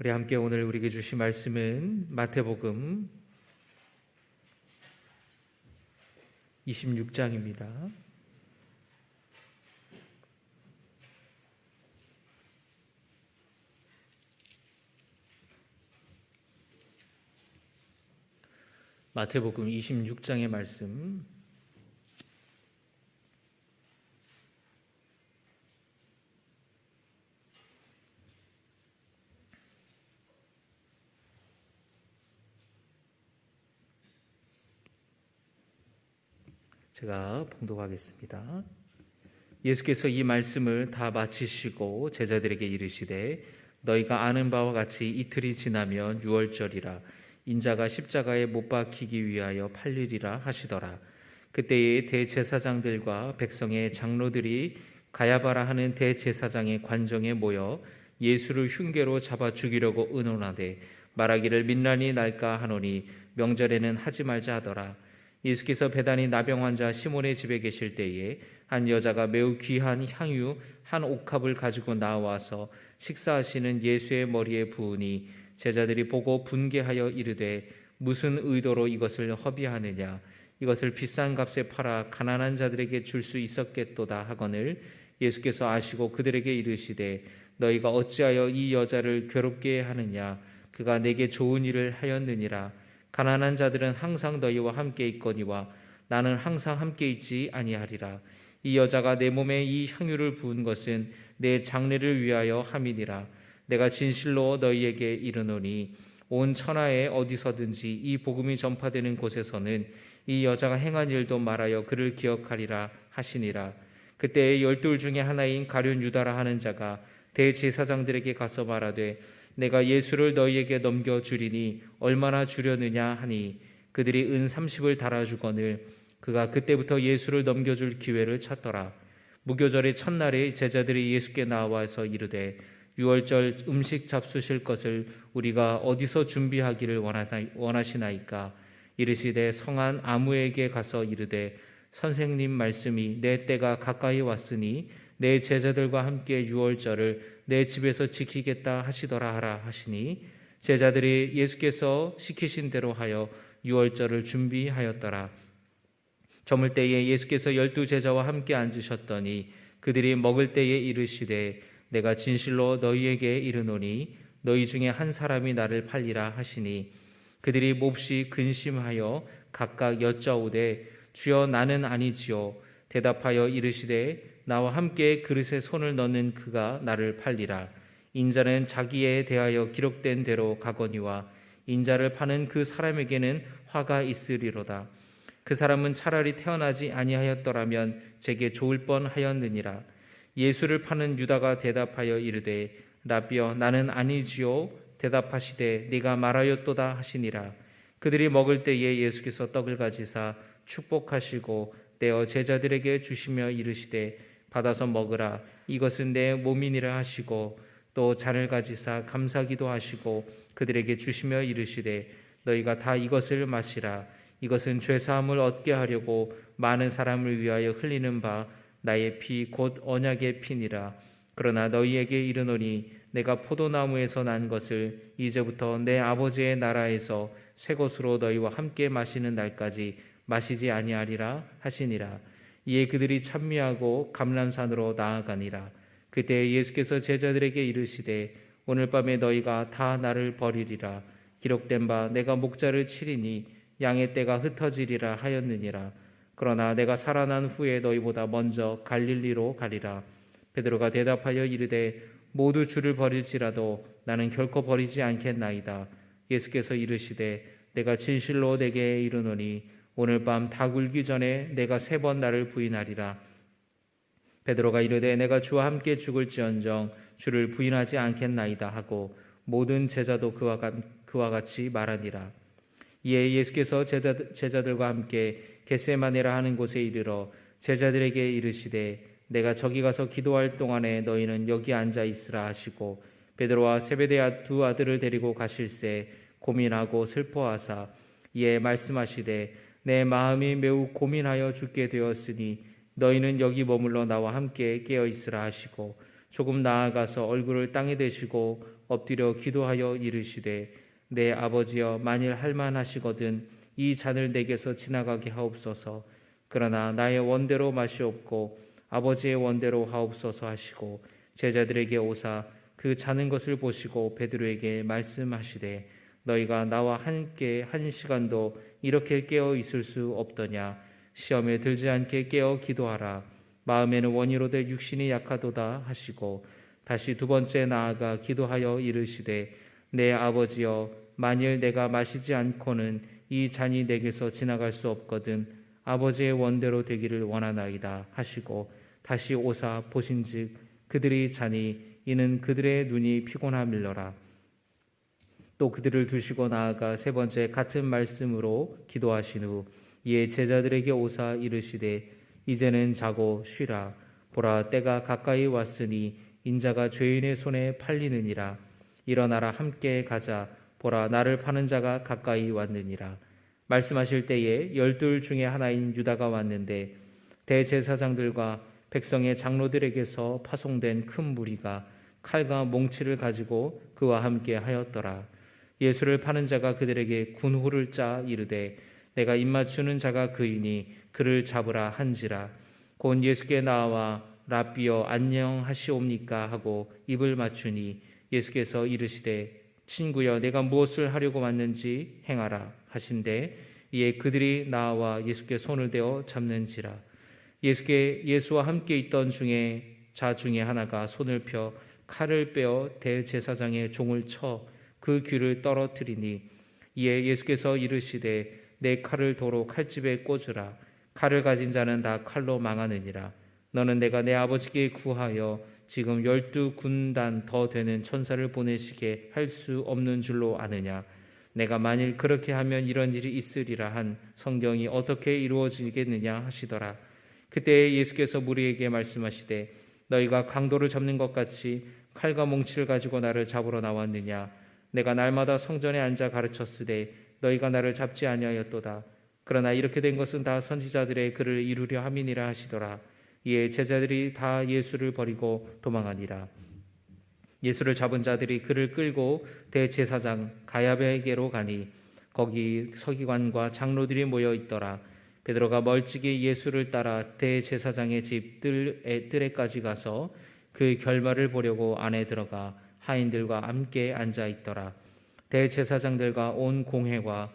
우리 함께 오늘 우리에게 주신 말씀은 마태복음 26장입니다. 마태복음 26장의 말씀, 제가 봉독하겠습니다. 예수께서 이 말씀을 다 마치시고 제자들에게 이르시되 너희가 아는 바와 같이 이틀이 지나면 유월절이라 인자가 십자가에 못 박히기 위하여 팔리리라 하시더라. 그때에 대제사장들과 백성의 장로들이 가야바라 하는 대제사장의 관정에 모여 예수를 흉계로 잡아 죽이려고 의논하되 말하기를 민란이 날까 하노니 명절에는 하지 말자 하더라. 예수께서 베다니 나병 환자 시몬의 집에 계실 때에 한 여자가 매우 귀한 향유 한 옥합을 가지고 나와서 식사하시는 예수의 머리에 부으니 제자들이 보고 분개하여 이르되 무슨 의도로 이것을 허비하느냐, 이것을 비싼 값에 팔아 가난한 자들에게 줄 수 있었겠도다 하거늘 예수께서 아시고 그들에게 이르시되 너희가 어찌하여 이 여자를 괴롭게 하느냐, 그가 내게 좋은 일을 하였느니라. 가난한 자들은 항상 너희와 함께 있거니와 나는 항상 함께 있지 아니하리라. 이 여자가 내 몸에 이 향유를 부은 것은 내 장례를 위하여 함이니라. 내가 진실로 너희에게 이르노니 온 천하에 어디서든지 이 복음이 전파되는 곳에서는 이 여자가 행한 일도 말하여 그를 기억하리라 하시니라. 그때 12 중에 하나인 가룟 유다라 하는 자가 대제사장들에게 가서 말하되 내가 예수를 너희에게 넘겨주리니 얼마나 주려느냐 하니 그들이 은 30을 달아주거늘 그가 그때부터 예수를 넘겨줄 기회를 찾더라. 무교절의 첫날에 제자들이 예수께 나와서 이르되 유월절 음식 잡수실 것을 우리가 어디서 준비하기를 원하시나이까? 이르시되 성한 아무에게 가서 이르되 선생님 말씀이 내 때가 가까이 왔으니 내 제자들과 함께 유월절을 내 집에서 지키겠다 하시더라 하라 하시니 제자들이 예수께서 시키신 대로 하여 유월절을 준비하였더라. 저물 때에 예수께서 12 제자와 함께 앉으셨더니 그들이 먹을 때에 이르시되 내가 진실로 너희에게 이르노니 너희 중에 한 사람이 나를 팔리라 하시니 그들이 몹시 근심하여 각각 여짜오되 주여 나는 아니지요. 대답하여 이르시되 나와 함께 그릇에 손을 넣는 그가 나를 팔리라. 인자는 자기에 대하여 기록된 대로 가거니와 인자를 파는 그 사람에게는 화가 있으리로다. 그 사람은 차라리 태어나지 아니하였더라면 제게 좋을 뻔하였느니라. 예수를 파는 유다가 대답하여 이르되 라비여 나는 아니지요. 대답하시되 네가 말하였도다 하시니라. 그들이 먹을 때에 예수께서 떡을 가지사 축복하시고 떼어 제자들에게 주시며 이르시되 받아서 먹으라. 이것은 내 몸이니라 하시고 또 잔을 가지사 감사기도 하시고 그들에게 주시며 이르시되 너희가 다 이것을 마시라. 이것은 죄사함을 얻게 하려고 많은 사람을 위하여 흘리는 바 나의 피 곧 언약의 피니라. 그러나 너희에게 이르노니 내가 포도나무에서 난 것을 이제부터 내 아버지의 나라에서 새 것으로 너희와 함께 마시는 날까지 마시지 아니하리라 하시니라. 이에 그들이 찬미하고 감람산으로 나아가니라. 그때 예수께서 제자들에게 이르시되 오늘 밤에 너희가 다 나를 버리리라. 기록된 바 내가 목자를 치리니 양의 떼가 흩어지리라 하였느니라. 그러나 내가 살아난 후에 너희보다 먼저 갈릴리로 가리라. 베드로가 대답하여 이르되 모두 주를 버릴지라도 나는 결코 버리지 않겠나이다. 예수께서 이르시되 내가 진실로 내게 이르노니 오늘 밤 다 굴기 전에 내가 3번 나를 부인하리라. 베드로가 이르되 내가 주와 함께 죽을지언정 주를 부인하지 않겠나이다 하고 모든 제자도 그와 같이 말하니라. 이에 예수께서 제자들과 함께 겟세마네라 하는 곳에 이르러 제자들에게 이르시되 내가 저기 가서 기도할 동안에 너희는 여기 앉아 있으라 하시고 베드로와 세베대의 2 아들을 데리고 가실새 고민하고 슬퍼하사 이에 말씀하시되 내 마음이 매우 고민하여 죽게 되었으니 너희는 여기 머물러 나와 함께 깨어 있으라 하시고 조금 나아가서 얼굴을 땅에 대시고 엎드려 기도하여 이르시되 내 아버지여 만일 할만하시거든 이 잔을 내게서 지나가게 하옵소서. 그러나 나의 원대로 마시옵고 아버지의 원대로 하옵소서 하시고 제자들에게 오사 그 자는 것을 보시고 베드로에게 말씀하시되 너희가 나와 함께 한 시간도 이렇게 깨어 있을 수 없더냐. 시험에 들지 않게 깨어 기도하라. 마음에는 원이로되 육신이 약하도다 하시고 다시 두 번째 나아가 기도하여 이르시되 내 아버지여 만일 내가 마시지 않고는 이 잔이 내게서 지나갈 수 없거든 아버지의 원대로 되기를 원하나이다 하시고 다시 오사 보신즉 그들이 자니 이는 그들의 눈이 피곤함일러라. 또 그들을 두시고 나아가 세 번째 같은 말씀으로 기도하신 후 이에 제자들에게 오사 이르시되 이제는 자고 쉬라. 보라 때가 가까이 왔으니 인자가 죄인의 손에 팔리느니라. 일어나라 함께 가자. 보라 나를 파는 자가 가까이 왔느니라. 말씀하실 때에 12 중에 하나인 유다가 왔는데 대제사장들과 백성의 장로들에게서 파송된 큰 무리가 칼과 몽치를 가지고 그와 함께 하였더라. 예수를 파는 자가 그들에게 군호를 짜 이르되 내가 입맞추는 자가 그이니 그를 잡으라 한지라. 곧 예수께 나와 랍비여 안녕하시옵니까 하고 입을 맞추니 예수께서 이르시되 친구여 내가 무엇을 하려고 왔는지 행하라 하신대 이에 그들이 나와 예수께 손을 대어 잡는지라. 예수와 함께 있던 자 중에 하나가 손을 펴 칼을 빼어 대제사장의 종을 쳐 그 귀를 떨어뜨리니 이에 예수께서 이르시되 내 칼을 도로 칼집에 꽂으라. 칼을 가진 자는 다 칼로 망하느니라. 너는 내가 내 아버지께 구하여 지금 12군단 더 되는 천사를 보내시게 할 수 없는 줄로 아느냐. 내가 만일 그렇게 하면 이런 일이 있으리라 한 성경이 어떻게 이루어지겠느냐 하시더라. 그때 예수께서 무리에게 말씀하시되 너희가 강도를 잡는 것 같이 칼과 몽치를 가지고 나를 잡으러 나왔느냐. 내가 날마다 성전에 앉아 가르쳤으되 너희가 나를 잡지 아니하였도다. 그러나 이렇게 된 것은 다 선지자들의 글을 이루려 함이니라 하시더라. 이에 제자들이 다 예수를 버리고 도망하니라. 예수를 잡은 자들이 그를 끌고 대제사장 가야바에게로 가니 거기 서기관과 장로들이 모여 있더라. 베드로가 멀찍이 예수를 따라 대제사장의 집 뜰에까지 가서 그 결말을 보려고 안에 들어가 하인들과 함께 앉아 있더라. 대제사장들과 온 공회가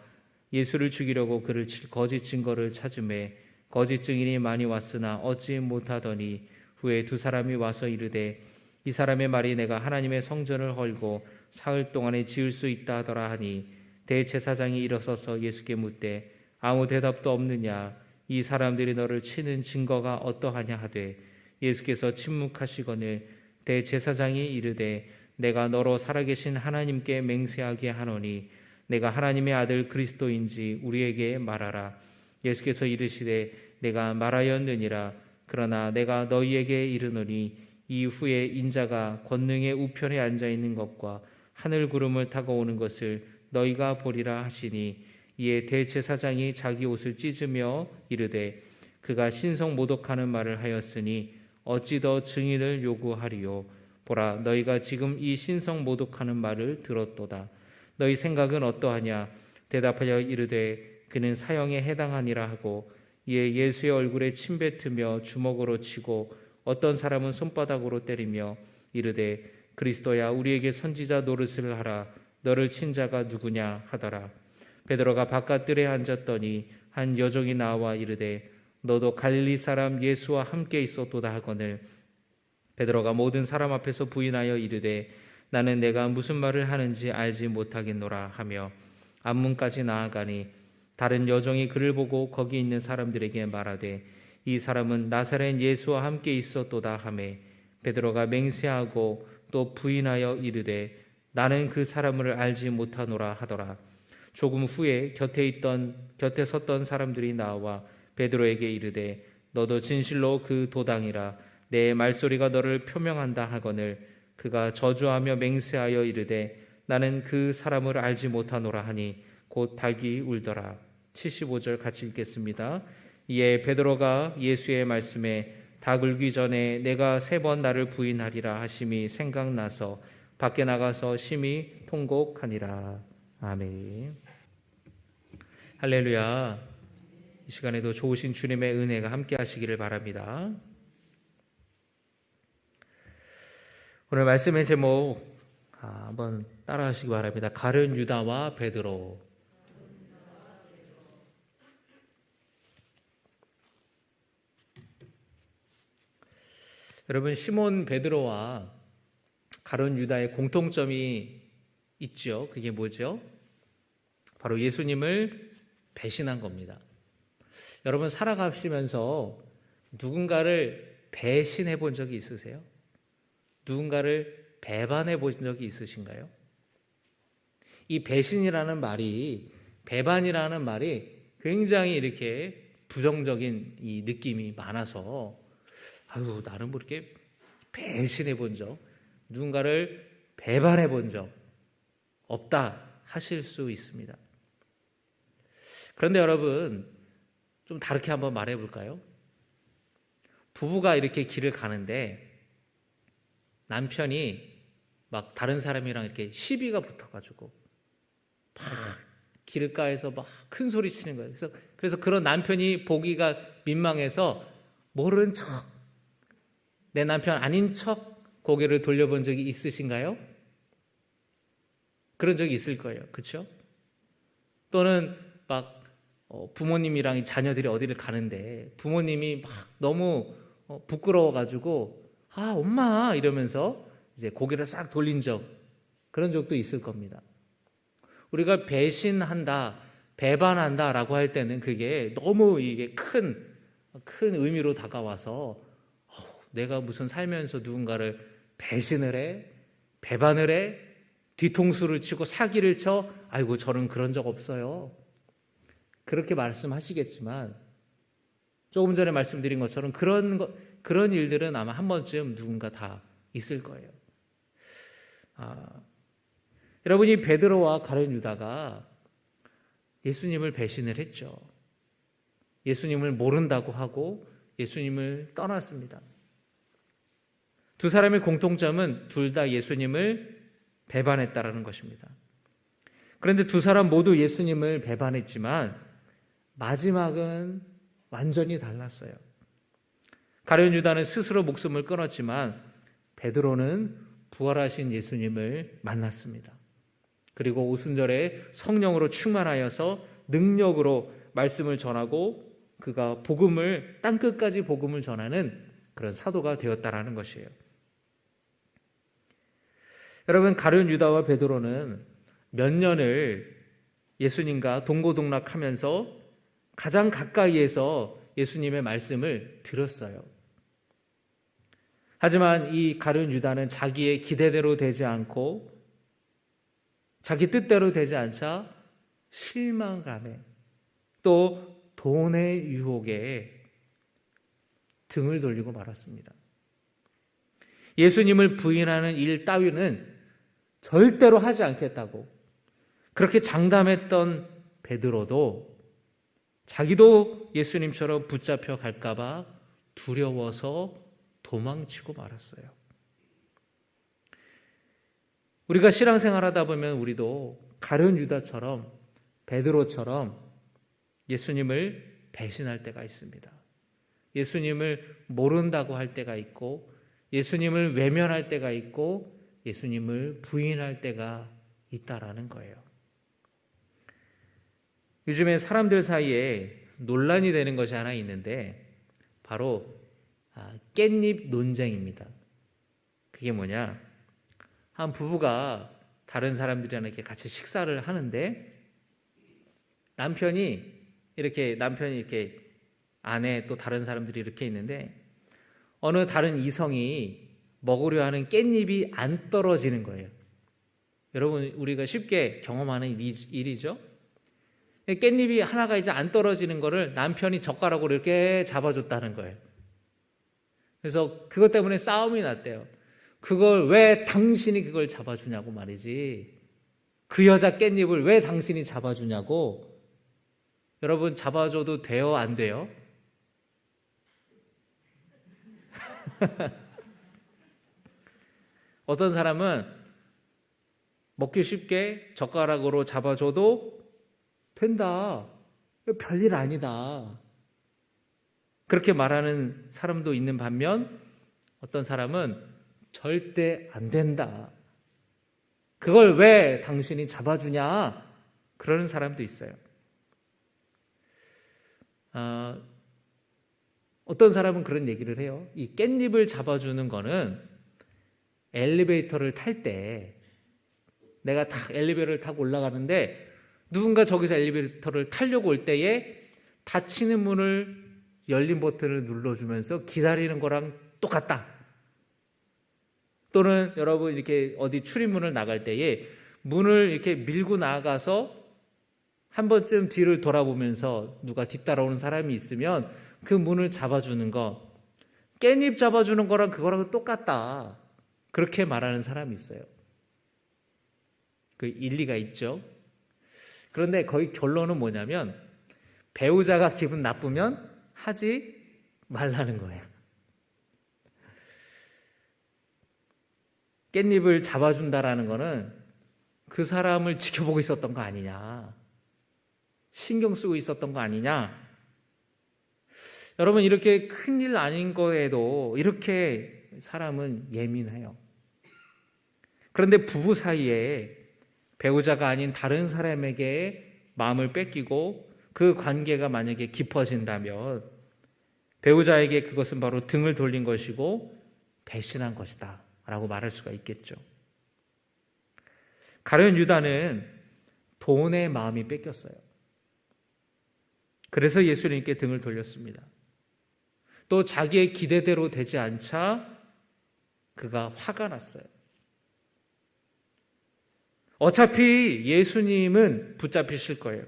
예수를 죽이려고 그를 거짓 증거를 찾음에 거짓 증인이 많이 왔으나 얻지 못하더니 후에 두 사람이 와서 이르되 이 사람의 말이 내가 하나님의 성전을 헐고 사흘 동안에 지을 수 있다 하더라 하니 대제사장이 일어서서 예수께 묻되 아무 대답도 없느냐. 이 사람들이 너를 치는 증거가 어떠하냐 하되 예수께서 침묵하시거늘 대제사장이 이르되 내가 너로 살아계신 하나님께 맹세하게 하노니 내가 하나님의 아들 그리스도인지 우리에게 말하라. 예수께서 이르시되 내가 말하였느니라. 그러나 내가 너희에게 이르노니 이후에 인자가 권능의 우편에 앉아 있는 것과 하늘 구름을 타고 오는 것을 너희가 보리라 하시니 이에 대제사장이 자기 옷을 찢으며 이르되 그가 신성 모독하는 말을 하였으니 어찌 더 증인을 요구하리요. 보라 너희가 지금 이 신성 모독하는 말을 들었도다. 너희 생각은 어떠하냐. 대답하여 이르되 그는 사형에 해당하니라 하고 이에 예수의 얼굴에 침 뱉으며 주먹으로 치고 어떤 사람은 손바닥으로 때리며 이르되 그리스도야 우리에게 선지자 노릇을 하라. 너를 친 자가 누구냐 하더라. 베드로가 바깥들에 앉았더니 한 여종이 나와 이르되 너도 갈릴리 사람 예수와 함께 있었도다 하거늘 베드로가 모든 사람 앞에서 부인하여 이르되 나는 내가 무슨 말을 하는지 알지 못하겠노라 하며 앞문까지 나아가니 다른 여종이 그를 보고 거기 있는 사람들에게 말하되 이 사람은 나사렛 예수와 함께 있었도다 하매 베드로가 맹세하고 또 부인하여 이르되 나는 그 사람을 알지 못하노라 하더라. 조금 후에 곁에 섰던 사람들이 나와 베드로에게 이르되 너도 진실로 그 도당이라. 내 말소리가 너를 표명한다 하거늘 그가 저주하며 맹세하여 이르되 나는 그 사람을 알지 못하노라 하니 곧 닭이 울더라. 75절 같이 읽겠습니다. 이에 베드로가 예수의 말씀에 닭 울기 전에 내가 3번 나를 부인하리라 하심이 생각나서 밖에 나가서 심히 통곡하니라. 아멘. 할렐루야. 이 시간에도 좋으신 주님의 은혜가 함께 하시기를 바랍니다. 오늘 말씀의 제목 한번 따라 하시기 바랍니다. 가룟 유다와 베드로. 여러분, 시몬 베드로와 가룟 유다의 공통점이 있죠. 그게 뭐죠? 바로 예수님을 배신한 겁니다. 여러분, 살아가시면서 누군가를 배신해 본 적이 있으세요? 누군가를 배반해 본 적이 있으신가요? 이 배신이라는 말이, 배반이라는 말이 굉장히 이렇게 부정적인 이 느낌이 많아서 나는 뭐 이렇게 배신해 본 적, 누군가를 배반해 본 적 없다 하실 수 있습니다. 그런데 여러분, 좀 다르게 한번 말해 볼까요? 부부가 이렇게 길을 가는데 남편이 막 다른 사람이랑 이렇게 시비가 붙어가지고 막 길가에서 막 큰 소리 치는 거예요. 그래서 그런 남편이 보기가 민망해서 모른 척, 내 남편 아닌 척 고개를 돌려본 적이 있으신가요? 그런 적이 있을 거예요. 그렇죠? 또는 막 부모님이랑 자녀들이 어디를 가는데 부모님이 막 너무 부끄러워가지고 엄마 이러면서 이제 고개를 싹 돌린 적, 그런 적도 있을 겁니다. 우리가 배신한다, 배반한다라고 할 때는 그게 너무 이게 큰 의미로 다가와서 내가 무슨 살면서 누군가를 배신을 해, 배반을 해, 뒤통수를 치고 사기를 쳐, 아이고 저는 그런 적 없어요. 그렇게 말씀하시겠지만 조금 전에 말씀드린 것처럼 그런 일들은 아마 한 번쯤 누군가 다 있을 거예요. 여러분이 베드로와 가룟 유다가 예수님을 배신을 했죠. 예수님을 모른다고 하고 예수님을 떠났습니다. 두 사람의 공통점은 둘 다 예수님을 배반했다라는 것입니다. 그런데 두 사람 모두 예수님을 배반했지만 마지막은 완전히 달랐어요. 가룟 유다는 스스로 목숨을 끊었지만 베드로는 부활하신 예수님을 만났습니다. 그리고 오순절에 성령으로 충만하여서 능력으로 말씀을 전하고 그가 땅끝까지 복음을 전하는 그런 사도가 되었다라는 것이에요. 여러분, 가룟 유다와 베드로는 몇 년을 예수님과 동고동락하면서 가장 가까이에서 예수님의 말씀을 들었어요. 하지만 이 가룟 유다는 자기의 기대대로 되지 않고 자기 뜻대로 되지 않자 실망감에 또 돈의 유혹에 등을 돌리고 말았습니다. 예수님을 부인하는 일 따위는 절대로 하지 않겠다고 그렇게 장담했던 베드로도 자기도 예수님처럼 붙잡혀 갈까봐 두려워서 도망치고 말았어요. 우리가 신앙생활하다 보면 우리도 가룟 유다처럼 베드로처럼 예수님을 배신할 때가 있습니다. 예수님을 모른다고 할 때가 있고 예수님을 외면할 때가 있고 예수님을 부인할 때가 있다라는 거예요. 요즘에 사람들 사이에 논란이 되는 것이 하나 있는데 바로 깻잎 논쟁입니다. 그게 뭐냐? 한 부부가 다른 사람들이랑 이렇게 같이 식사를 하는데 남편이 이렇게 안에 또 다른 사람들이 이렇게 있는데 어느 다른 이성이 먹으려 하는 깻잎이 안 떨어지는 거예요. 여러분, 우리가 쉽게 경험하는 일이죠. 깻잎이 하나가 이제 안 떨어지는 거를 남편이 젓가락으로 이렇게 잡아줬다는 거예요. 그래서 그것 때문에 싸움이 났대요. 그걸 왜 당신이 그걸 잡아주냐고 말이지. 그 여자 깻잎을 왜 당신이 잡아주냐고. 여러분, 잡아줘도 돼요, 안 돼요? 어떤 사람은 먹기 쉽게 젓가락으로 잡아줘도 된다. 별일 아니다. 그렇게 말하는 사람도 있는 반면 어떤 사람은 절대 안 된다. 그걸 왜 당신이 잡아주냐? 그러는 사람도 있어요. 어떤 사람은 그런 얘기를 해요. 이 깻잎을 잡아주는 거는 엘리베이터를 탈 때 내가 탁 엘리베이터를 타고 올라가는데 누군가 저기서 엘리베이터를 타려고 올 때에 닫히는 문을 열린 버튼을 눌러주면서 기다리는 거랑 똑같다. 또는 여러분 이렇게 어디 출입문을 나갈 때에 문을 이렇게 밀고 나가서 한 번쯤 뒤를 돌아보면서 누가 뒤따라오는 사람이 있으면 그 문을 잡아주는 거, 깻잎 잡아주는 거랑 그거랑 똑같다. 그렇게 말하는 사람이 있어요. 그 일리가 있죠. 그런데 거의 결론은 뭐냐면 배우자가 기분 나쁘면 하지 말라는 거예요. 깻잎을 잡아준다라는 거는 그 사람을 지켜보고 있었던 거 아니냐, 신경 쓰고 있었던 거 아니냐. 여러분, 이렇게 큰일 아닌 거에도 이렇게 사람은 예민해요. 그런데 부부 사이에 배우자가 아닌 다른 사람에게 마음을 뺏기고 그 관계가 만약에 깊어진다면 배우자에게 그것은 바로 등을 돌린 것이고 배신한 것이다 라고 말할 수가 있겠죠. 가룟 유다는 돈의 마음이 뺏겼어요. 그래서 예수님께 등을 돌렸습니다. 또 자기의 기대대로 되지 않자 그가 화가 났어요. 어차피 예수님은 붙잡히실 거예요.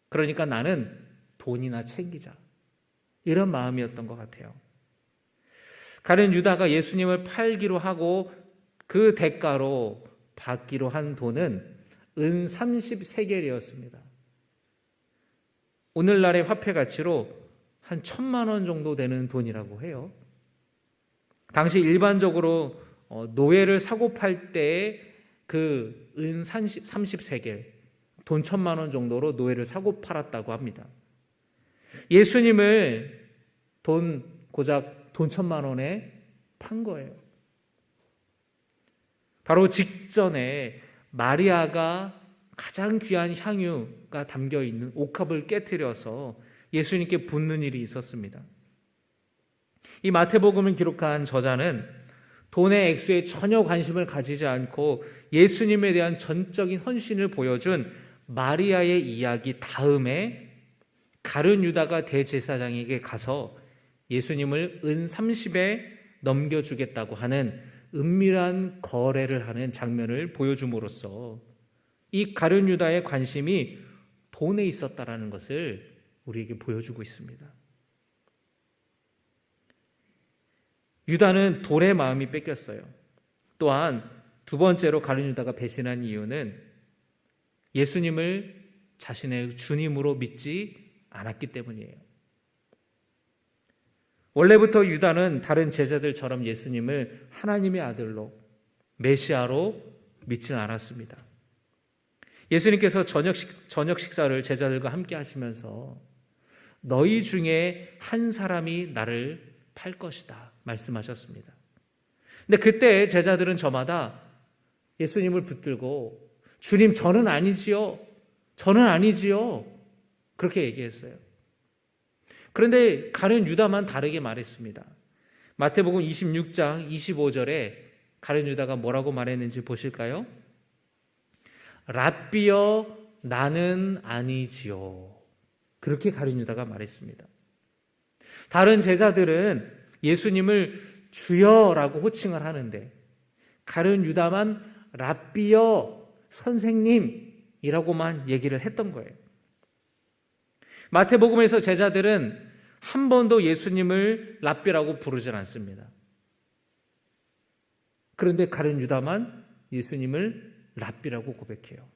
그러니까 나는 돈이나 챙기자. 이런 마음이었던 것 같아요. 가룟 유다가 예수님을 팔기로 하고 그 대가로 받기로 한 돈은 은 30세겔이었습니다. 오늘날의 화폐 가치로 한 1,000만 원 정도 되는 돈이라고 해요. 당시 일반적으로 노예를 사고 팔 때 그 은 30세겔, 돈 1,000만 원 정도로 노예를 사고 팔았다고 합니다. 예수님을 고작 돈 1,000만 원에 판 거예요. 바로 직전에 마리아가 가장 귀한 향유가 담겨있는 옥합을 깨트려서 예수님께 붓는 일이 있었습니다. 이 마태복음을 기록한 저자는 돈의 액수에 전혀 관심을 가지지 않고 예수님에 대한 전적인 헌신을 보여준 마리아의 이야기 다음에 가룟 유다가 대제사장에게 가서 예수님을 은 30에 넘겨주겠다고 하는 은밀한 거래를 하는 장면을 보여줌으로써 이 가룟 유다의 관심이 돈에 있었다라는 것을 우리에게 보여주고 있습니다. 유다는 돈의 마음이 뺏겼어요. 또한 두 번째로 가룟 유다가 배신한 이유는 예수님을 자신의 주님으로 믿지 않았기 때문이에요. 원래부터 유다는 다른 제자들처럼 예수님을 하나님의 아들로, 메시아로 믿지는 않았습니다. 예수님께서 저녁 식사를 제자들과 함께 하시면서 너희 중에 한 사람이 나를 팔 것이다 말씀하셨습니다. 근데 그때 제자들은 저마다 예수님을 붙들고 주님, 저는 아니지요. 저는 아니지요. 그렇게 얘기했어요. 그런데 가룟 유다만 다르게 말했습니다. 마태복음 26장 25절에 가룟 유다가 뭐라고 말했는지 보실까요? 랍비여, 나는 아니지요. 그렇게 가룟 유다가 말했습니다. 다른 제자들은 예수님을 주여라고 호칭을 하는데 가룟 유다만 랍비여, 선생님이라고만 얘기를 했던 거예요. 마태복음에서 제자들은 한 번도 예수님을 랍비라고 부르질 않습니다. 그런데 가룟 유다만 예수님을 랍비라고 고백해요.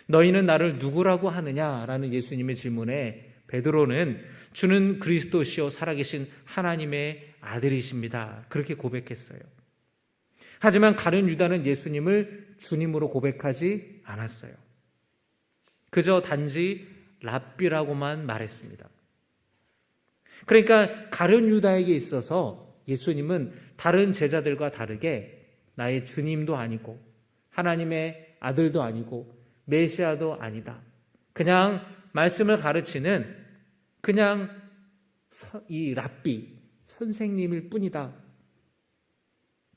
너희는 나를 누구라고 하느냐라는 예수님의 질문에 베드로는 주는 그리스도시요 살아계신 하나님의 아들이십니다. 그렇게 고백했어요. 하지만 가룟 유다는 예수님을 주님으로 고백하지 않았어요. 그저 단지 랍비라고만 말했습니다. 그러니까 가룟 유다에게 있어서 예수님은 다른 제자들과 다르게 나의 주님도 아니고 하나님의 아들도 아니고 메시아도 아니다. 그냥 말씀을 가르치는 그냥 이 랍비, 선생님일 뿐이다.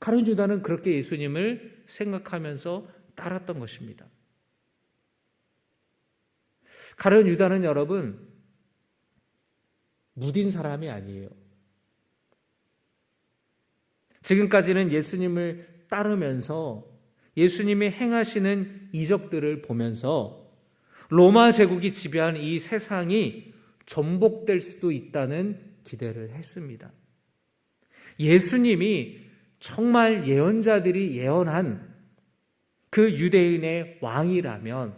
가룟 유다는 그렇게 예수님을 생각하면서 따랐던 것입니다. 가룟 유다는 여러분 무딘 사람이 아니에요. 지금까지는 예수님을 따르면서 예수님이 행하시는 이적들을 보면서 로마 제국이 지배한 이 세상이 전복될 수도 있다는 기대를 했습니다. 예수님이 정말 예언자들이 예언한 그 유대인의 왕이라면,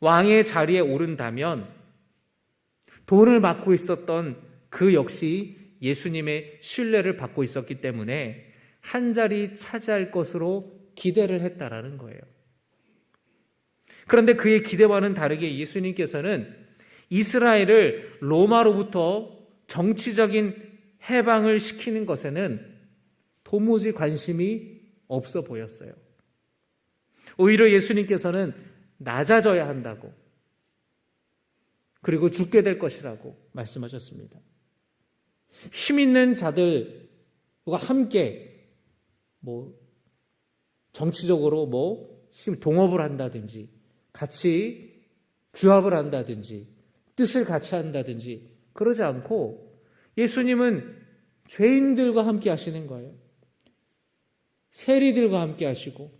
왕의 자리에 오른다면 돈을 받고 있었던 그 역시 예수님의 신뢰를 받고 있었기 때문에 한 자리 차지할 것으로 기대를 했다라는 거예요. 그런데 그의 기대와는 다르게 예수님께서는 이스라엘을 로마로부터 정치적인 해방을 시키는 것에는 도무지 관심이 없어 보였어요. 오히려 예수님께서는 낮아져야 한다고, 그리고 죽게 될 것이라고 말씀하셨습니다. 힘 있는 자들과 함께 정치적으로 동업을 한다든지 같이 규합을 한다든지 뜻을 같이 한다든지 그러지 않고 예수님은 죄인들과 함께 하시는 거예요. 세리들과 함께 하시고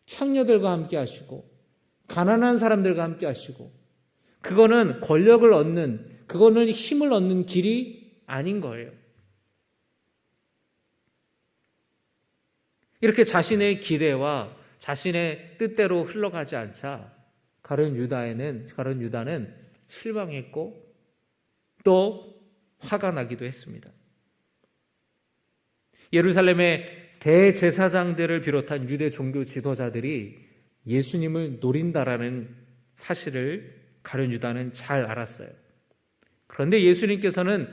창녀들과 함께 하시고 가난한 사람들과 함께 하시고, 그거는 권력을 얻는, 그거는 힘을 얻는 길이 아닌 거예요. 이렇게 자신의 기대와 자신의 뜻대로 흘러가지 않자 가룟 유다는 실망했고 또 화가 나기도 했습니다. 예루살렘의 대제사장들을 비롯한 유대 종교 지도자들이 예수님을 노린다라는 사실을 가룟 유다는 잘 알았어요. 그런데 예수님께서는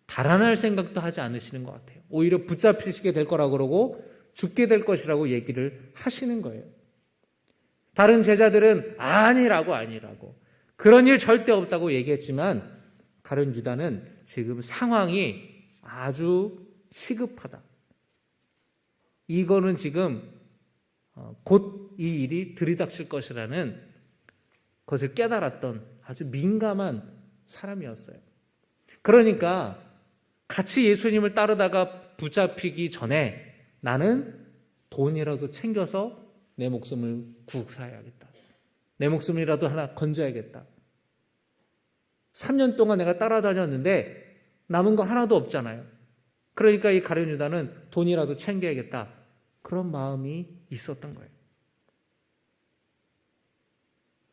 달아날 생각도 하지 않으시는 것 같아요. 오히려 붙잡히시게 될 거라고 그러고 죽게 될 것이라고 얘기를 하시는 거예요. 다른 제자들은 아니라고 그런 일 절대 없다고 얘기했지만 가룟 유다는 지금 상황이 아주 시급하다. 이거는 지금 곧 이 일이 들이닥칠 것이라는 것을 깨달았던 아주 민감한 사람이었어요. 그러니까 같이 예수님을 따르다가 붙잡히기 전에 나는 돈이라도 챙겨서 내 목숨을 구사해야겠다. 내 목숨이라도 하나 건져야겠다. 3년 동안 내가 따라다녔는데 남은 거 하나도 없잖아요. 그러니까 이 가룟 유다는 돈이라도 챙겨야겠다. 그런 마음이 있었던 거예요.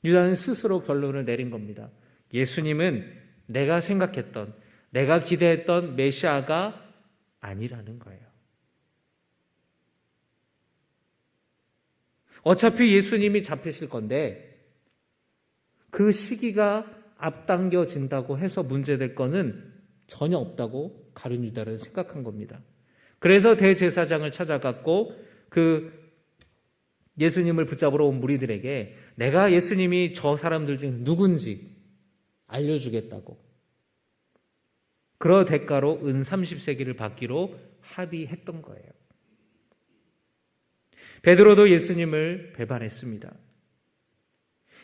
유다는 스스로 결론을 내린 겁니다. 예수님은 내가 생각했던, 내가 기대했던 메시아가 아니라는 거예요. 어차피 예수님이 잡히실 건데 그 시기가 앞당겨진다고 해서 문제될 거는 전혀 없다고 가룟 유다는 생각한 겁니다. 그래서 대제사장을 찾아갔고 그 예수님을 붙잡으러 온 무리들에게 내가 예수님이 저 사람들 중에 누군지 알려주겠다고, 그러 대가로 은 30세기를 받기로 합의했던 거예요. 베드로도 예수님을 배반했습니다.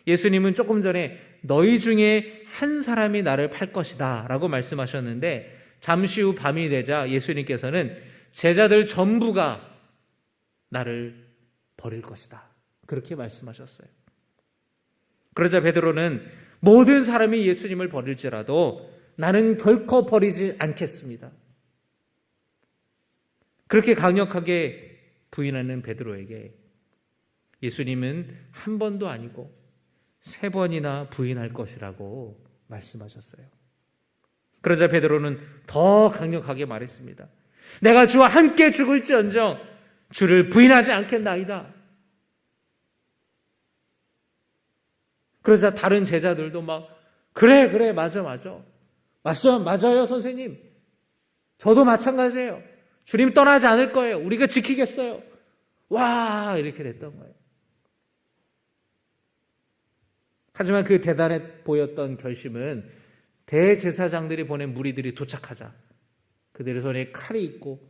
예수님은 조금 전에 너희 중에 한 사람이 나를 팔 것이다 라고 말씀하셨는데 잠시 후 밤이 되자 예수님께서는 제자들 전부가 나를 버릴 것이다 그렇게 말씀하셨어요. 그러자 베드로는 모든 사람이 예수님을 버릴지라도 나는 결코 버리지 않겠습니다. 그렇게 강력하게 부인하는 베드로에게 예수님은 한 번도 아니고 3번이나 부인할 것이라고 말씀하셨어요. 그러자 베드로는 더 강력하게 말했습니다. 내가 주와 함께 죽을지언정 주를 부인하지 않겠나이다. 그러자 다른 제자들도 막 그래 맞아 맞아요 선생님. 저도 마찬가지예요. 주님 떠나지 않을 거예요. 우리가 지키겠어요. 와 이렇게 됐던 거예요. 하지만 그 대단해 보였던 결심은 대제사장들이 보낸 무리들이 도착하자 그들의 손에 칼이 있고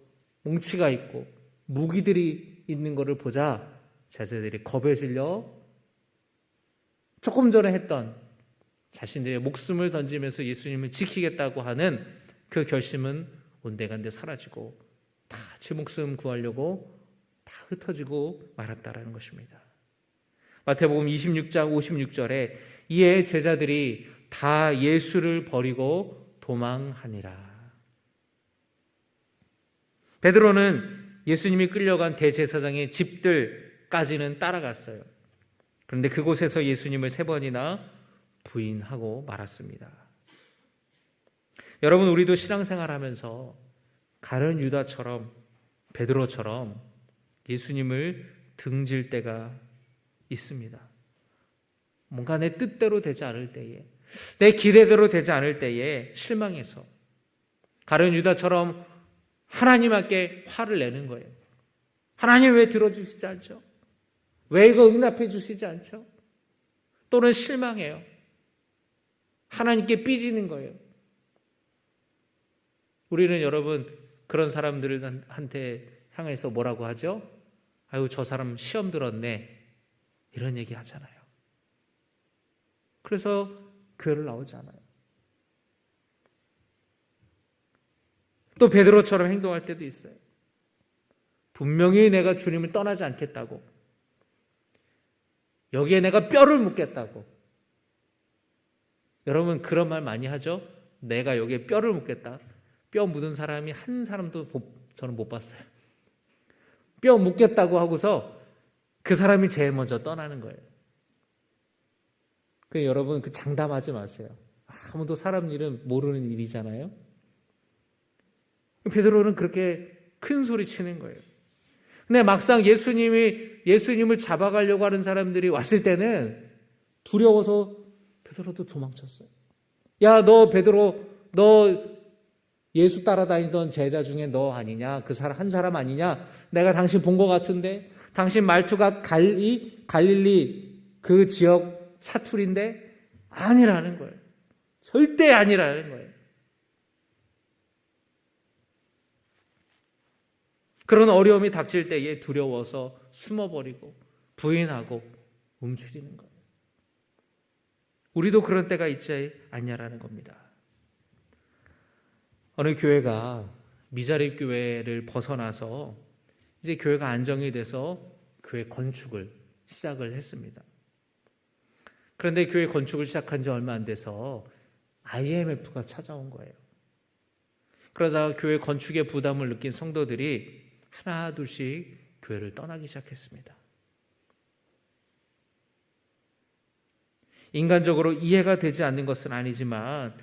뭉치가 있고 무기들이 있는 것을 보자 제자들이 겁에 질려 조금 전에 했던 자신들의 목숨을 던지면서 예수님을 지키겠다고 하는 그 결심은 온데간데 사라지고 다 제 목숨 구하려고 다 흩어지고 말았다라는 것입니다. 마태복음 26장 56절에 이에 제자들이 다 예수를 버리고 도망하니라. 베드로는 예수님이 끌려간 대제사장의 집들까지는 따라갔어요. 그런데 그곳에서 예수님을 3번이나 부인하고 말았습니다. 여러분, 우리도 신앙생활하면서 가룟 유다처럼 베드로처럼 예수님을 등질 때가 있습니다. 뭔가 내 뜻대로 되지 않을 때에, 내 기대대로 되지 않을 때에 실망해서 가룟 유다처럼 하나님께 화를 내는 거예요. 하나님 왜 들어주시지 않죠? 왜 이거 응답해 주시지 않죠? 또는 실망해요. 하나님께 삐지는 거예요. 우리는 여러분 그런 사람들한테 향해서 뭐라고 하죠? 아유 저 사람 시험 들었네 이런 얘기 하잖아요. 그래서 교회를 나오지 않아요. 또 베드로처럼 행동할 때도 있어요. 분명히 내가 주님을 떠나지 않겠다고, 여기에 내가 뼈를 묻겠다고. 여러분 그런 말 많이 하죠? 내가 여기에 뼈를 묻겠다. 뼈 묻은 사람이 한 사람도 저는 못 봤어요. 뼈 묻겠다고 하고서 그 사람이 제일 먼저 떠나는 거예요. 여러분 그 장담하지 마세요. 아무도 사람 일은 모르는 일이잖아요. 베드로는 그렇게 큰 소리 치는 거예요. 근데 막상 예수님을 잡아가려고 하는 사람들이 왔을 때는 두려워서 베드로도 도망쳤어요. 야, 너 베드로, 너 예수 따라다니던 제자 중에 너 아니냐? 그 사람 한 사람 아니냐? 내가 당신 본 것 같은데, 당신 말투가 갈릴리 그 지역 사투리인데 아니라는 거예요. 절대 아니라는 거예요. 그런 어려움이 닥칠 때에 두려워서 숨어버리고 부인하고 움츠리는 거예요. 우리도 그런 때가 있지 않냐라는 겁니다. 어느 교회가 미자립 교회를 벗어나서 이제 교회가 안정이 돼서 교회 건축을 시작을 했습니다. 그런데 교회 건축을 시작한 지 얼마 안 돼서 IMF가 찾아온 거예요. 그러자 교회 건축의 부담을 느낀 성도들이 하나 둘씩 교회를 떠나기 시작했습니다. 인간적으로 이해가 되지 않는 것은 아니지만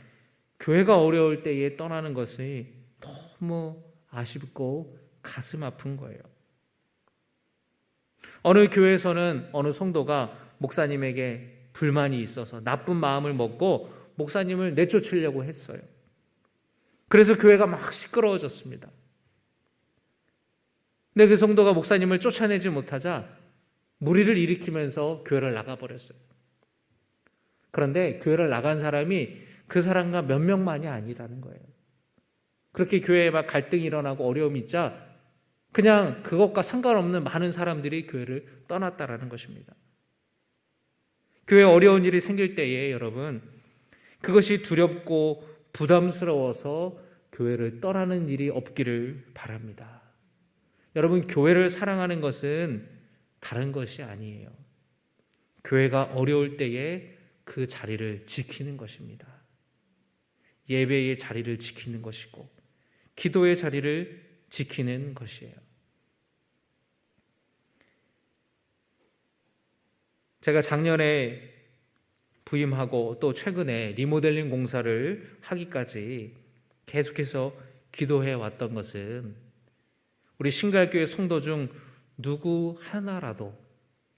교회가 어려울 때에 떠나는 것이 너무 아쉽고 가슴 아픈 거예요. 어느 교회에서는 어느 성도가 목사님에게 불만이 있어서 나쁜 마음을 먹고 목사님을 내쫓으려고 했어요. 그래서 교회가 막 시끄러워졌습니다. 근데 그 성도가 목사님을 쫓아내지 못하자 무리를 일으키면서 교회를 나가버렸어요. 그런데 교회를 나간 사람이 그 사람과 몇 명만이 아니라는 거예요. 그렇게 교회에 막 갈등이 일어나고 어려움이 있자 그냥 그것과 상관없는 많은 사람들이 교회를 떠났다라는 것입니다. 교회에 어려운 일이 생길 때에 여러분 그것이 두렵고 부담스러워서 교회를 떠나는 일이 없기를 바랍니다. 여러분 교회를 사랑하는 것은 다른 것이 아니에요. 교회가 어려울 때에 그 자리를 지키는 것입니다. 예배의 자리를 지키는 것이고 기도의 자리를 지키는 것이에요. 제가 작년에 부임하고 또 최근에 리모델링 공사를 하기까지 계속해서 기도해 왔던 것은 우리 신갈교회 성도 중 누구 하나라도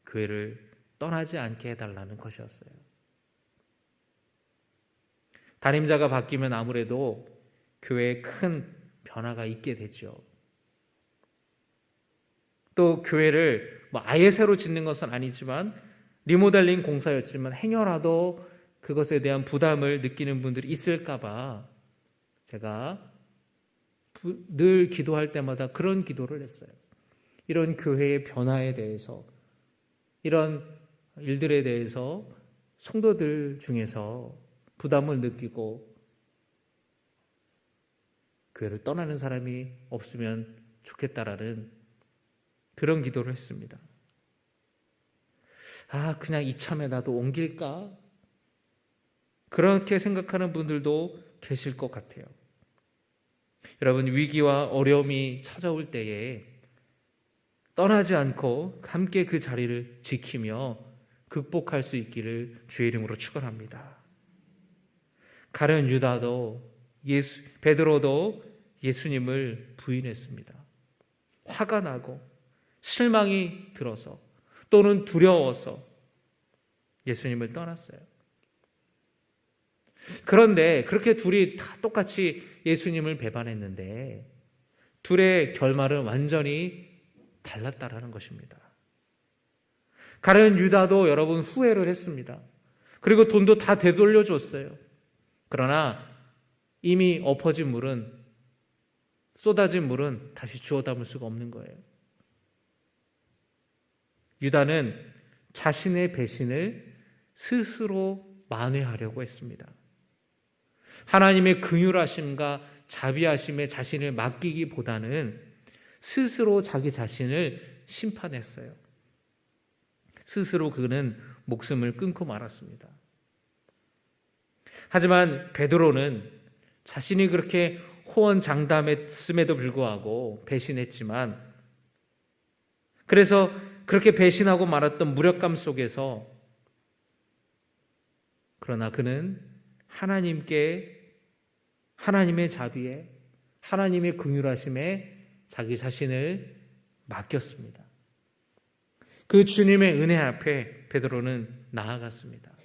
교회를 떠나지 않게 해달라는 것이었어요. 담임자가 바뀌면 아무래도 교회에 큰 변화가 있게 되죠. 또 교회를 아예 새로 짓는 것은 아니지만 리모델링 공사였지만 행여라도 그것에 대한 부담을 느끼는 분들이 있을까 봐 제가 늘 기도할 때마다 그런 기도를 했어요. 이런 교회의 변화에 대해서, 이런 일들에 대해서 성도들 중에서 부담을 느끼고 교회를 떠나는 사람이 없으면 좋겠다라는 그런 기도를 했습니다. 그냥 이참에 나도 옮길까? 그렇게 생각하는 분들도 계실 것 같아요. 여러분, 위기와 어려움이 찾아올 때에 떠나지 않고 함께 그 자리를 지키며 극복할 수 있기를 주의 이름으로 축원합니다. 가룟 유다도 베드로도 예수님을 부인했습니다. 화가 나고 실망이 들어서 또는 두려워서 예수님을 떠났어요. 그런데 그렇게 둘이 다 똑같이 예수님을 배반했는데 둘의 결말은 완전히 달랐다라는 것입니다. 가룟 유다도 여러분 후회를 했습니다. 그리고 돈도 다 되돌려줬어요. 그러나 이미 엎어진 물은, 쏟아진 물은 다시 주워 담을 수가 없는 거예요. 유다는 자신의 배신을 스스로 만회하려고 했습니다. 하나님의 긍휼하심과 자비하심에 자신을 맡기기보다는 스스로 자기 자신을 심판했어요. 스스로 그는 목숨을 끊고 말았습니다. 하지만 베드로는 자신이 그렇게 호언장담했음에도 불구하고 배신했지만, 그래서 그렇게 배신하고 말았던 무력감 속에서, 그러나 그는 하나님의 자비에, 하나님의 긍휼하심에 자기 자신을 맡겼습니다. 그 주님의 은혜 앞에 베드로는 나아갔습니다.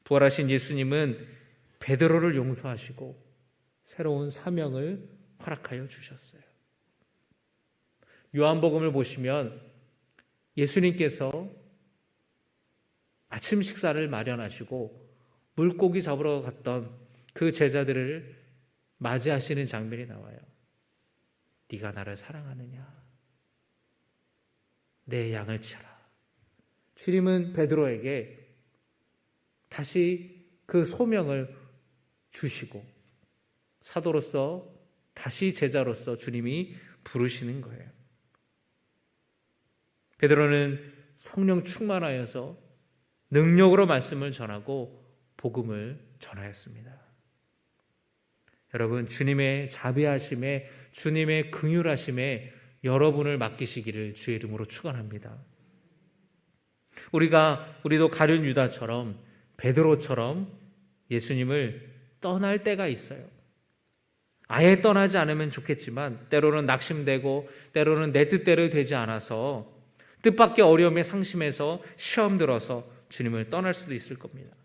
부활하신 예수님은 베드로를 용서하시고 새로운 사명을 허락하여 주셨어요. 요한복음을 보시면 예수님께서 아침 식사를 마련하시고 물고기 잡으러 갔던 그 제자들을 맞이하시는 장면이 나와요. 네가 나를 사랑하느냐? 내 양을 치라. 주님은 베드로에게 다시 그 소명을 주시고 사도로서, 다시 제자로서 주님이 부르시는 거예요. 베드로는 성령 충만하여서 능력으로 말씀을 전하고 복음을 전하였습니다. 여러분, 주님의 자비하심에, 주님의 긍휼하심에 여러분을 맡기시기를 주의 이름으로 축원합니다. 우리도 가룟 유다처럼, 베드로처럼 예수님을 떠날 때가 있어요. 아예 떠나지 않으면 좋겠지만 때로는 낙심되고 때로는 내 뜻대로 되지 않아서 뜻밖의 어려움에 상심해서 시험 들어서 주님을 떠날 수도 있을 겁니다.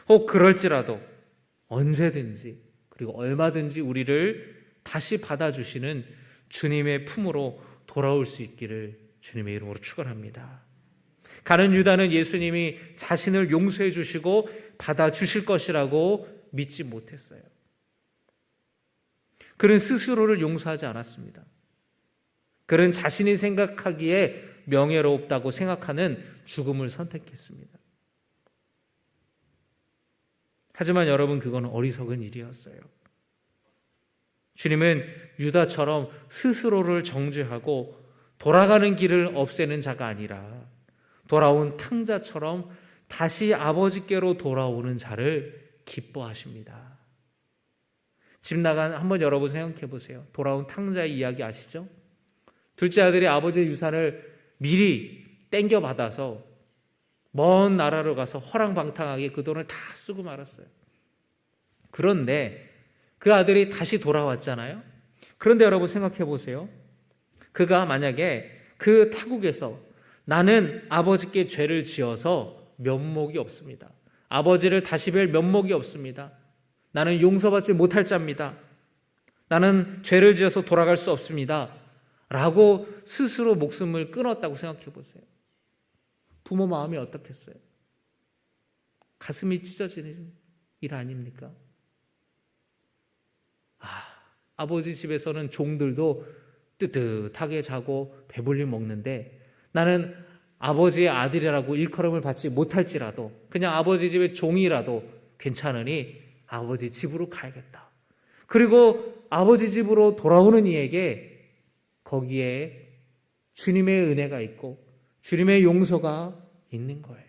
혹 그럴지라도 언제든지 그리고 얼마든지 우리를 다시 받아주시는 주님의 품으로 돌아올 수 있기를 주님의 이름으로 축원합니다. 가룟 유다는 예수님이 자신을 용서해 주시고 받아주실 것이라고 믿지 못했어요. 그는 스스로를 용서하지 않았습니다. 그는 자신이 생각하기에 명예롭다고 생각하는 죽음을 선택했습니다. 하지만 여러분, 그건 어리석은 일이었어요. 주님은 유다처럼 스스로를 정죄하고 돌아가는 길을 없애는 자가 아니라 돌아온 탕자처럼 다시 아버지께로 돌아오는 자를 기뻐하십니다. 집 나간, 한번 여러분 생각해 보세요. 돌아온 탕자의 이야기 아시죠? 둘째 아들이 아버지의 유산을 미리 땡겨받아서 먼 나라로 가서 허랑방탕하게 그 돈을 다 쓰고 말았어요. 그런데 그 아들이 다시 돌아왔잖아요. 그런데 여러분 생각해 보세요. 그가 만약에 그 타국에서 나는 아버지께 죄를 지어서 면목이 없습니다. 아버지를 다시 뵐 면목이 없습니다. 나는 용서받지 못할 자입니다. 나는 죄를 지어서 돌아갈 수 없습니다. 라고 스스로 목숨을 끊었다고 생각해 보세요. 부모 마음이 어떻겠어요? 가슴이 찢어지는 일 아닙니까? 아버지 집에서는 종들도 뜨뜻하게 자고 배불리 먹는데 나는 아버지의 아들이라고 일컬음을 받지 못할지라도 그냥 아버지 집의 종이라도 괜찮으니 아버지 집으로 가야겠다. 그리고 아버지 집으로 돌아오는 이에게 거기에 주님의 은혜가 있고 주님의 용서가 있는 거예요.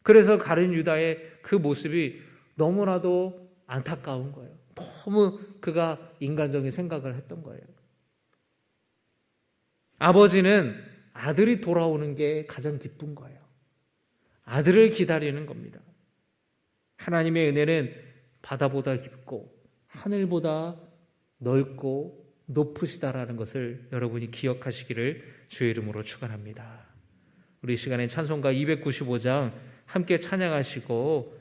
그래서 가룟 유다의 그 모습이 너무나도 안타까운 거예요. 너무 그가 인간적인 생각을 했던 거예요. 아버지는 아들이 돌아오는 게 가장 기쁜 거예요. 아들을 기다리는 겁니다. 하나님의 은혜는 바다보다 깊고 하늘보다 넓고 높으시다라는 것을 여러분이 기억하시기를 주의 이름으로 축원합니다. 우리 시간에 찬송가 295장 함께 찬양하시고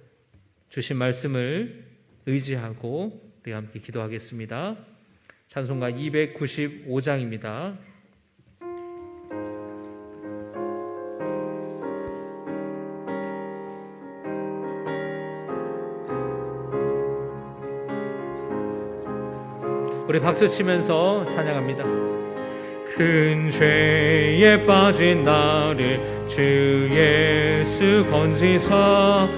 주신 말씀을 의지하고 우리 함께 기도하겠습니다. 찬송가 295장입니다. 우리 박수 치면서 찬양합니다. 큰 죄에 빠진 나를 주 예수 건지사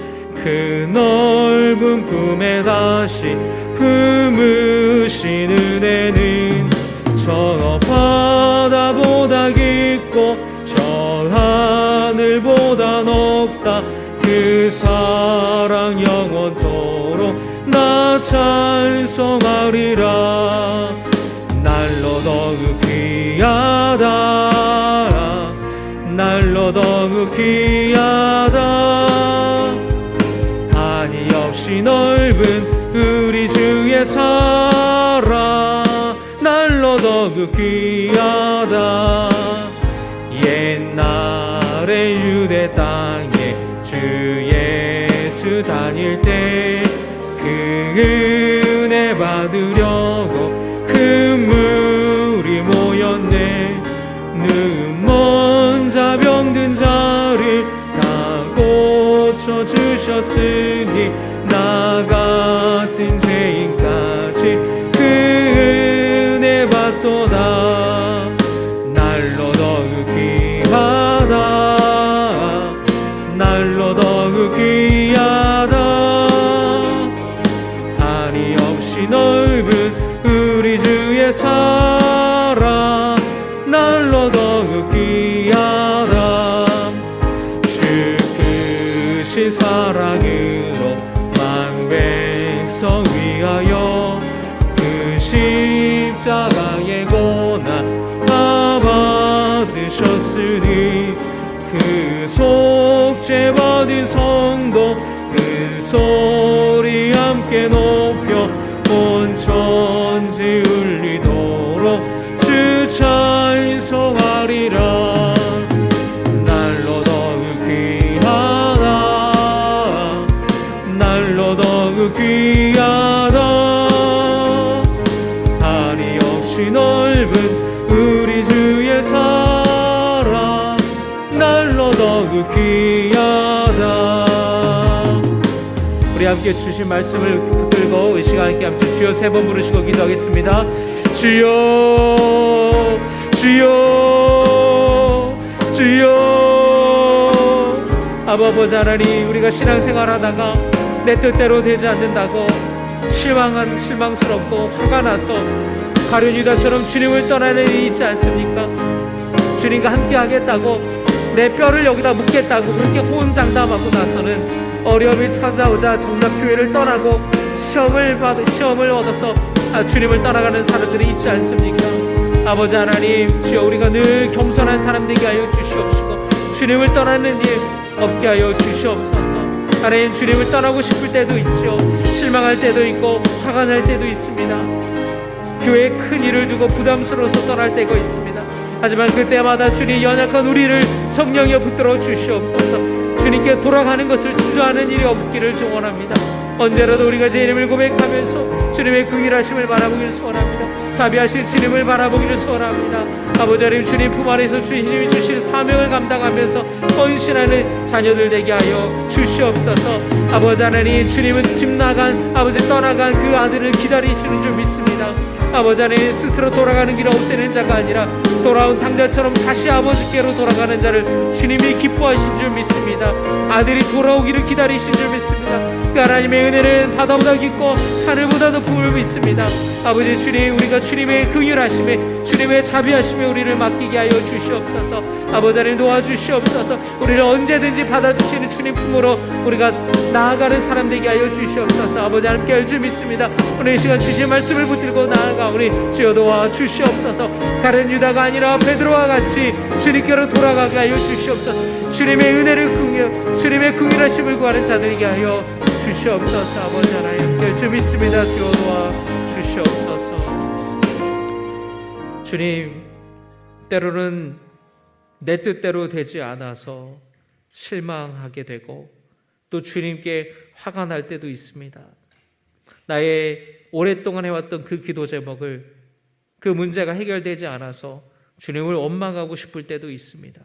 그 넓은 품에 다시 품으신 은혜는 저 바다보다 깊고 저 하늘보다 높다. 그 사랑 영원토록 나 찬송하리라. 날로 더욱 귀하다. 날로 더욱 귀하다. 한이 없이 넓은 우리 주의 사랑 날로 더욱 귀하다. 옛날에 유대 땅에 주 예수 다닐 때 그 은혜 받으려고 큰 물이 모였네. 눈먼 자 병든 자를 다 고쳐주셨으니 나 같은 죄인까지 그 은혜 받도다. 날로 더욱 귀하다. 날로 더욱 귀하다. 한이 없이 넓은 우리 주의 사랑 날로 더욱 귀하다. 주 크신 사랑으로 만백성 위하여 그 십자가의 고난 다 받으셨으니 그 속죄 받은 성도 큰 소리 함께 높여 온 천지 울리도록 주 찬송하리라. 날로 더욱 귀하다. 날로 더욱 귀하다. 한이 없이 넓은 우리 주의 사랑 날로 더욱 귀하다. 우리 함께 주신 말씀을 붙들고 이 시간 함께 주여 세 번 부르시고 기도하겠습니다. 주여 주여 주여. 아버지 하나님, 우리가 신앙생활하다가 내 뜻대로 되지 않는다고 실망스럽고 화가 나서 가룟 유다처럼 주님을 떠나는 일이 있지 않습니까? 주님과 함께 하겠다고 내 뼈를 여기다 묻겠다고 그렇게 호언장담하고 나서는 어려움이 찾아오자 정작 교회를 떠나고 시험을 얻어서 주님을 떠나가는 사람들이 있지 않습니까? 아버지 하나님, 주여 우리가 늘 겸손한 사람 되게 하여 주시옵시고 주님을 떠나는 일 없게 하여 주시옵소서. 하나님, 주님을 떠나고 싶을 때도 있죠. 실망할 때도 있고 화가 날 때도 있습니다. 교회에 큰 일을 두고 부담스러워서 떠날 때가 있습니다. 하지만 그때마다 주님, 연약한 우리를 성령이여 붙들어 주시옵소서. 주님께 돌아가는 것을 주저하는 일이 없기를 소원합니다. 언제라도 우리가 제 이름을 고백하면서 주님의 긍휼하심을 바라보기를 소원합니다. 자비하신 주님을 바라보기를 소원합니다. 아버지 하나님, 주님 품 안에서 주님이 주신 사명을 감당하면서 헌신하는 자녀들 되게 하여 주시옵소서. 아버지 하나님, 주님은 집 나간 아버지 떠나간 그 아들을 기다리시는 줄 믿습니다. 아버지 하나님, 스스로 돌아가는 길을 없애는 자가 아니라 돌아온 탕자처럼 다시 아버지께로 돌아가는 자를 주님이 기뻐하신 줄 믿습니다. 아들이 돌아오기를 기다리신 줄 믿습니다. 그 하나님의 은혜는 바다보다 깊고 하늘보다 높음을 믿습니다. 아버지 주님, 우리가 주님의 긍휼하심에 주님의 자비하심에 우리를 맡기게 하여 주시옵소서. 아버지 하나님, 도와주시옵소서. 우리를 언제든지 받아주시는 주님 품으로 우리가 나아가는 사람 되게 하여 주시옵소서. 아버지 하나님, 깨울 줄 믿습니다. 오늘 이 시간 주신 말씀을 붙들고 나아가오니 주여 도와주시옵소서. 다른 유다가 아니라 베드로와 같이 주님께로 돌아가게 하여 주시옵소서. 주님의 은혜를 주님의 긍휼하심을 구하는 자들에게 하여 주시옵소서. 아버지 하나님, 깨울 줄 믿습니다. 주여 도와주시옵소서. 주님, 때로는 내 뜻대로 되지 않아서 실망하게 되고 또 주님께 화가 날 때도 있습니다. 나의 오랫동안 해왔던 그 기도 제목을, 그 문제가 해결되지 않아서 주님을 원망하고 싶을 때도 있습니다.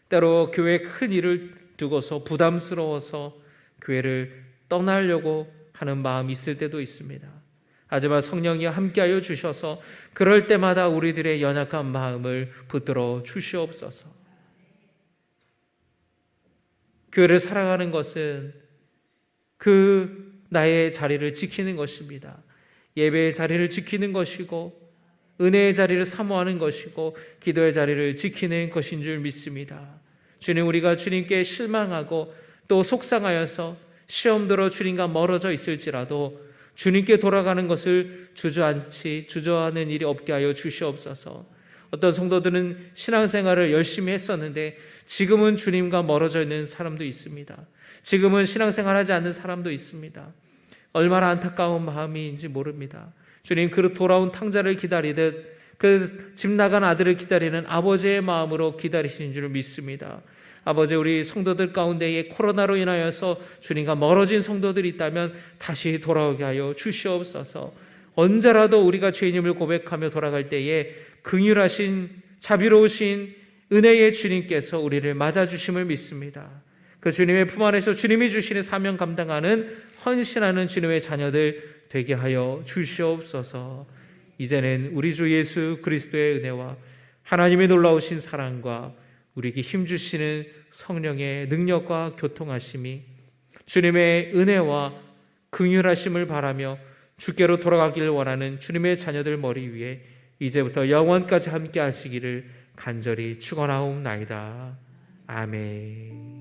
때로 교회에 큰 일을 두고서 부담스러워서 교회를 떠나려고 하는 마음이 있을 때도 있습니다. 하지만 성령이 함께하여 주셔서 그럴 때마다 우리들의 연약한 마음을 붙들어 주시옵소서. 교회를 사랑하는 것은 그 나의 자리를 지키는 것입니다. 예배의 자리를 지키는 것이고 은혜의 자리를 사모하는 것이고 기도의 자리를 지키는 것인 줄 믿습니다. 주님, 우리가 주님께 실망하고 또 속상하여서 시험 들어 주님과 멀어져 있을지라도 주님께 돌아가는 것을 주저하는 일이 없게 하여 주시옵소서. 어떤 성도들은 신앙생활을 열심히 했었는데 지금은 주님과 멀어져 있는 사람도 있습니다. 지금은 신앙생활하지 않는 사람도 있습니다. 얼마나 안타까운 마음인지 모릅니다. 주님, 그 돌아온 탕자를 기다리듯 그 집 나간 아들을 기다리는 아버지의 마음으로 기다리시는 줄 믿습니다. 아버지, 우리 성도들 가운데에 코로나로 인하여서 주님과 멀어진 성도들이 있다면 다시 돌아오게 하여 주시옵소서. 언제라도 우리가 죄인임을 고백하며 돌아갈 때에 긍휼하신 자비로우신 은혜의 주님께서 우리를 맞아주심을 믿습니다. 그 주님의 품 안에서 주님이 주시는 사명 감당하는 헌신하는 주님의 자녀들 되게 하여 주시옵소서. 이제는 우리 주 예수 그리스도의 은혜와 하나님의 놀라우신 사랑과 우리에게 힘주시는 성령의 능력과 교통하심이 주님의 은혜와 긍휼하심을 바라며 주께로 돌아가기를 원하는 주님의 자녀들 머리 위에 이제부터 영원까지 함께 하시기를 간절히 축원하옵나이다. 아멘.